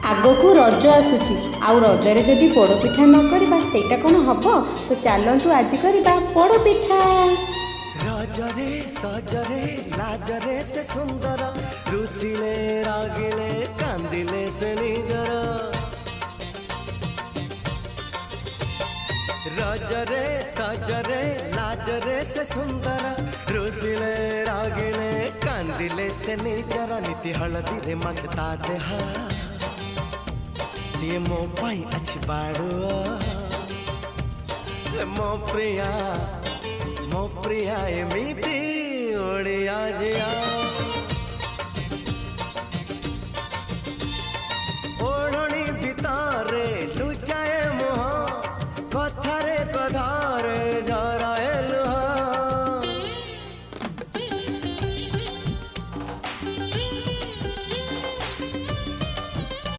आगकू रज आसुची आउ रजरे जदि पोड़पिठा न करबा सेटा कौन हब। तो चलतु आज करबा पोड़पिठा। रजरे सजरे लाजरे से सुंदर रुसिले रागिले कांदिले से निजर। रजरे सजरे लाजरे से सुंदर रुसिले रागिले कांदिले से निजर। नीति हलदी रे मंगता देहा सी मो पाई अच्छी बाड़ुआ मो प्रिया एमिति ओडिया जिया।